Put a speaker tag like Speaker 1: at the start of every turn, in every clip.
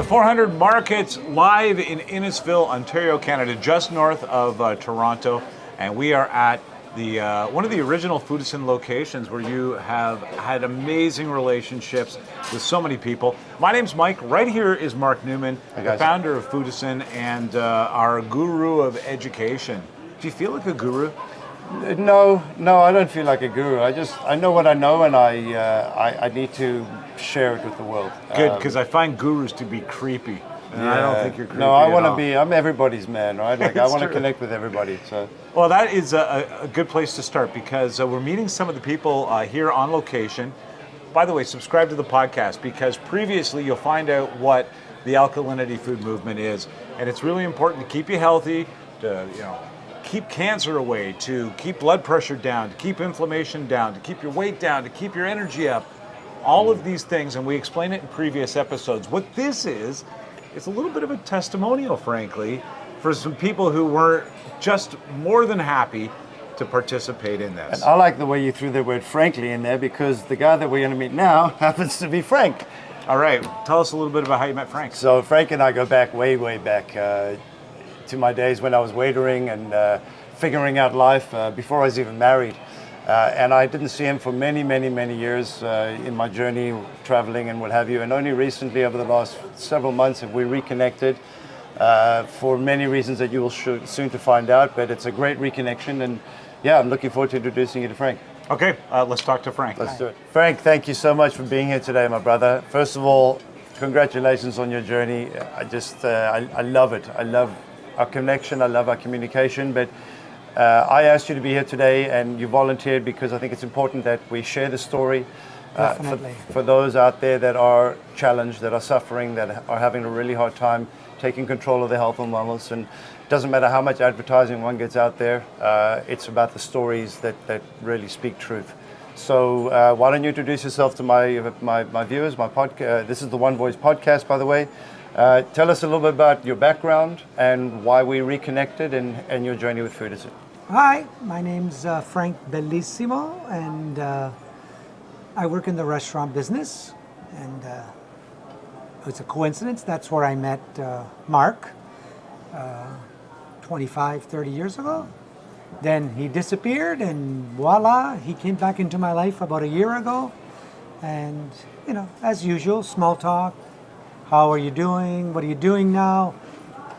Speaker 1: The 400 Markets live in Innisfil, Ontario, Canada, just north of Toronto, and we are at the one of the original Foodicyn locations where you have had amazing relationships with so many people. My name's Mike. Right here is Mark Newman, the founder of Foodicyn and our guru of education. Do you feel like a guru?
Speaker 2: No, I don't feel like a guru. I know what I know, and I need to share it with the world.
Speaker 1: Good, because I find gurus to be creepy. And I don't think you're creepy.
Speaker 2: No, I want to be. I'm everybody's man, right? Like I want to connect with everybody. So.
Speaker 1: Well, that is a good place to start because we're meeting some of the people here on location. By the way, subscribe to the podcast because previously you'll find out what the alkalinity food movement is, and it's really important to keep you healthy, to keep cancer away, to keep blood pressure down, to keep inflammation down, to keep your weight down, to keep your energy up. All of these things, and we explain it in previous episodes. What this is, it's a little bit of a testimonial, frankly, for some people who were just more than happy to participate in this.
Speaker 2: And I like the way you threw the word frankly in there because the guy that we're going to meet now happens to be Frank.
Speaker 1: All right, tell us a little bit about how you met Frank.
Speaker 2: So Frank and I go back way back to my days when I was waitering and figuring out life before I was even married. And I didn't see him for many years in my journey, traveling and what have you. And only recently, over the last several months, have we reconnected for many reasons that you will soon to find out. But it's a great reconnection. And yeah, I'm looking forward to introducing you to Frank.
Speaker 1: Okay, let's talk to Frank.
Speaker 2: Let's do it. Frank, thank you so much for being here today, my brother. First of all, congratulations on your journey. I love it. I love our connection. I love our communication. But I asked you to be here today and you volunteered because I think it's important that we share the story for those out there that are challenged, that are suffering, that are having a really hard time taking control of their health and wellness. And it doesn't matter how much advertising one gets out there, it's about the stories that really speak truth. So why don't you introduce yourself to my viewers, my podcast. This is the One Voice podcast, by the way. Tell us a little bit about your background and why we reconnected and your journey with Foodicyn.
Speaker 3: Hi, my name's Frank Bellissimo, and I work in the restaurant business. And it's a coincidence. That's where I met Mark 25, 30 years ago. Then he disappeared, and voila, he came back into my life about a year ago. And, as usual, small talk. How are you doing? What are you doing now?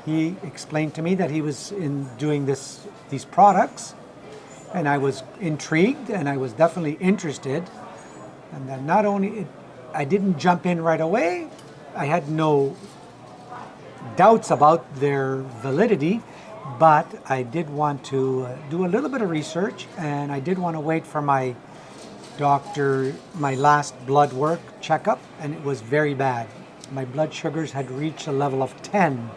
Speaker 3: He explained to me that he was doing these products, and I was intrigued and I was definitely interested. And then not only I didn't jump in right away, I had no doubts about their validity, but I did want to do a little bit of research, and I did want to wait for my doctor, my last blood work checkup, and it was very bad. My blood sugars had reached a level of 10.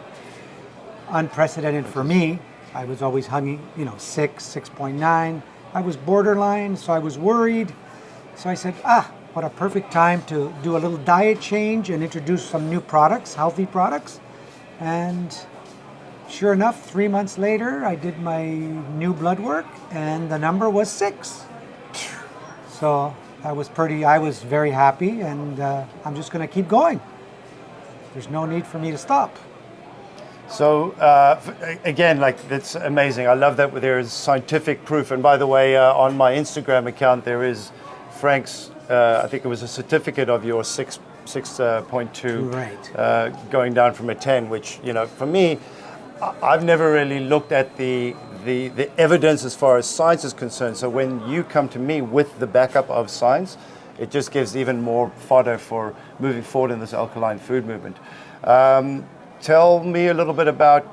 Speaker 3: Unprecedented for me. I was always hugging, 6.9. I was borderline, so I was worried. So I said, what a perfect time to do a little diet change and introduce some new products, healthy products. And sure enough, 3 months later, I did my new blood work and the number was 6. So I was very happy, and I'm just going to keep going. There's no need for me to stop.
Speaker 2: So again, that's amazing. I love that there is scientific proof. And by the way, on my Instagram account, there is Frank's, I think it was a certificate of your 6.2
Speaker 3: right.
Speaker 2: Going down from a 10, which, for me, I've never really looked at the evidence as far as science is concerned. So when you come to me with the backup of science, it just gives even more fodder for moving forward in this alkaline food movement. Tell me a little bit about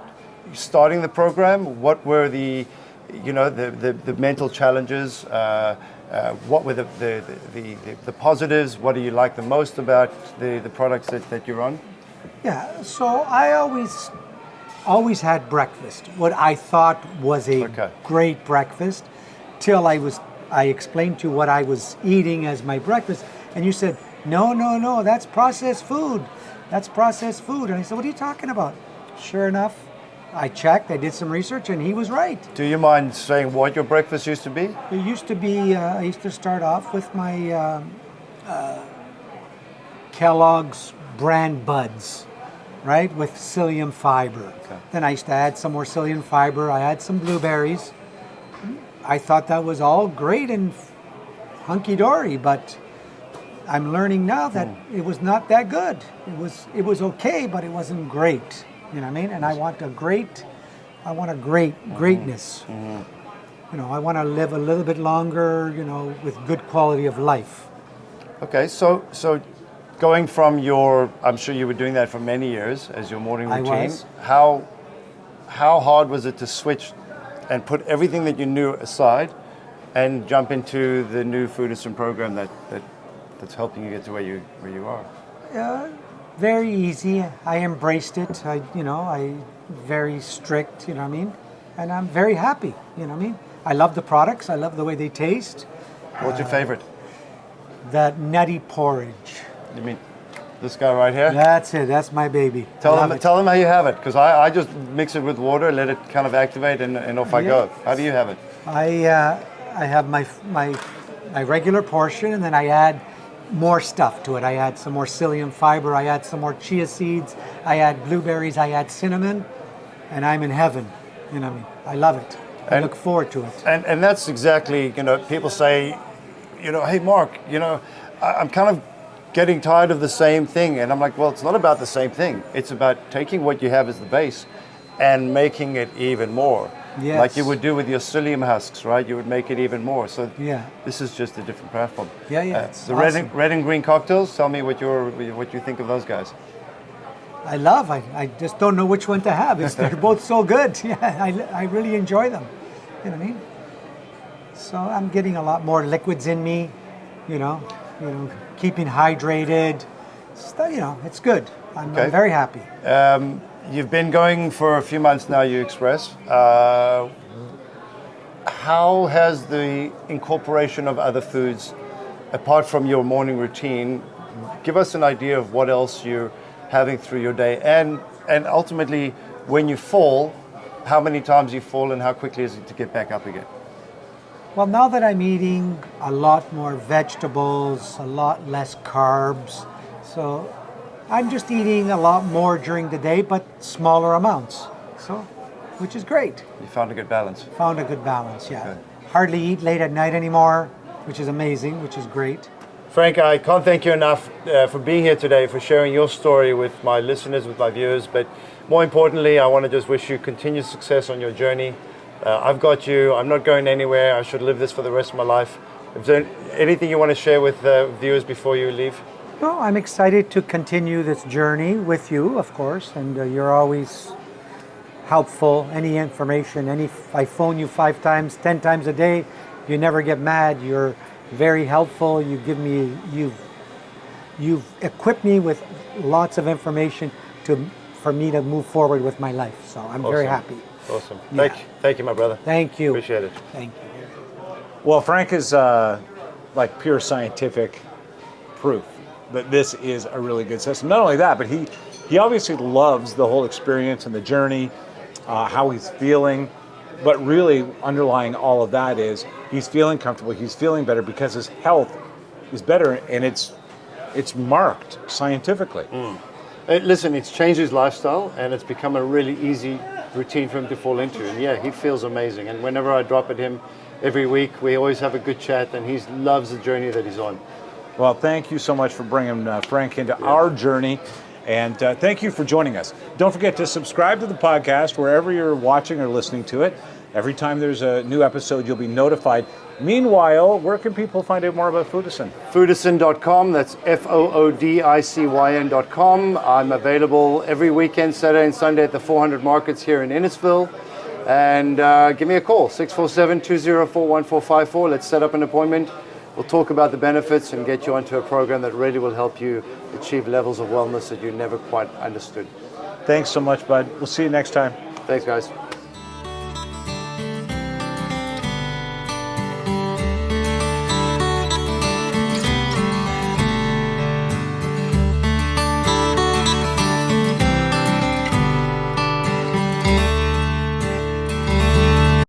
Speaker 2: starting the program. What were the mental challenges? What were the positives? What do you like the most about the products that you're on?
Speaker 3: Yeah, so I always had breakfast, what I thought was a great breakfast, till I explained to you what I was eating as my breakfast, and you said, no, that's processed food. That's processed food. And I said, what are you talking about? Sure enough, I checked, I did some research, and he was right.
Speaker 2: Do you mind saying what your breakfast used to be?
Speaker 3: It used to be, I used to start off with my Kellogg's brand buds. right, with psyllium fiber.
Speaker 1: Okay.
Speaker 3: Then I used to add some more psyllium fiber. I had some blueberries. I thought that was all great and hunky-dory, but I'm learning now that it was not that good. It was okay, but it wasn't great. You know what I mean? And I want a greatness. You know, I want to live a little bit longer, you know, with good quality of life.
Speaker 2: Okay, so going from your, I'm sure you were doing that for many years as your morning
Speaker 3: I
Speaker 2: routine.
Speaker 3: was.
Speaker 2: How hard was it to switch and put everything that you knew aside and jump into the new Foodicyn program that's helping you get to where you are?
Speaker 3: Very easy. I embraced it. I very strict, you know what I mean? And I'm very happy, you know what I mean? I love the products. I love the way they taste.
Speaker 2: What's your favorite?
Speaker 3: That nutty porridge.
Speaker 2: You mean this guy right here?
Speaker 3: That's it. That's my baby.
Speaker 2: Tell them how you have it, because I just mix it with water, let it kind of activate, and off I go. How do you have it?
Speaker 3: I have my regular portion, and then I add more stuff to it. I add some more psyllium fiber. I add some more chia seeds. I add blueberries. I add cinnamon, and I'm in heaven. You know what I mean? I love it. I look forward to it.
Speaker 2: And that's exactly, you know, people say, you know, hey Mark, you know, I'm kind of getting tired of the same thing. And I'm like, well, it's not about the same thing. It's about taking what you have as the base and making it even more.
Speaker 3: Yes.
Speaker 2: Like you would do with your psyllium husks, right? You would make it even more. So
Speaker 3: Yeah.
Speaker 2: this is just a different platform.
Speaker 3: Yeah. It's
Speaker 2: The
Speaker 3: awesome.
Speaker 2: red and green cocktails, tell me what you think of those guys.
Speaker 3: I just don't know which one to have. They're both so good. Yeah, I really enjoy them. You know what I mean? So I'm getting a lot more liquids in me, you know, keeping hydrated. So, you know, it's good. I'm very happy.
Speaker 2: You've been going for a few months now, you express. How has the incorporation of other foods, apart from your morning routine, give us an idea of what else you're having through your day, and ultimately, when you fall, how many times you fall and how quickly is it to get back up again?
Speaker 3: Well, now that I'm eating a lot more vegetables, a lot less carbs, so I'm just eating a lot more during the day, but smaller amounts. So, which is great.
Speaker 2: You found a good balance.
Speaker 3: Found a good balance, yeah.
Speaker 2: Okay.
Speaker 3: Hardly eat late at night anymore, which is amazing, which is great.
Speaker 2: Frank, I can't thank you enough for being here today, for sharing your story with my listeners, with my viewers. But more importantly, I want to just wish you continued success on your journey. I've got you. I'm not going anywhere. I should live this for the rest of my life. Is there anything you want to share with viewers before you leave?
Speaker 3: No, I'm excited to continue this journey with you, of course, and you're always helpful. Any information, I phone you 5 times, 10 times a day, you never get mad. You're very helpful. You've equipped me with lots of information for me to move forward with my life. So I'm very happy.
Speaker 2: Awesome.
Speaker 3: Yeah.
Speaker 2: Thank you, my brother.
Speaker 3: Thank you.
Speaker 2: Appreciate it.
Speaker 3: Thank you.
Speaker 1: Well, Frank is like pure scientific proof that this is a really good system. Not only that, but he obviously loves the whole experience and the journey, how he's feeling. But really underlying all of that is he's feeling comfortable, he's feeling better because his health is better, and it's marked scientifically.
Speaker 2: Listen, it's changed his lifestyle, and it's become a really easy routine for him to fall into. And yeah, he feels amazing. And whenever I drop at him every week, we always have a good chat, and he loves the journey that he's on.
Speaker 1: Well, thank you so much for bringing Frank into our journey. And thank you for joining us. Don't forget to subscribe to the podcast wherever you're watching or listening to it. Every time there's a new episode, you'll be notified. Meanwhile, where can people find out more about Foodicyn?
Speaker 2: Foodicyn.com, that's Foodicyn.com. I'm available every weekend, Saturday and Sunday at the 400 Markets here in Innisfil. And give me a call, 647-204-1454. Let's set up an appointment. We'll talk about the benefits and get you onto a program that really will help you achieve levels of wellness that you never quite understood.
Speaker 1: Thanks so much, bud. We'll see you next time.
Speaker 2: Thanks, guys.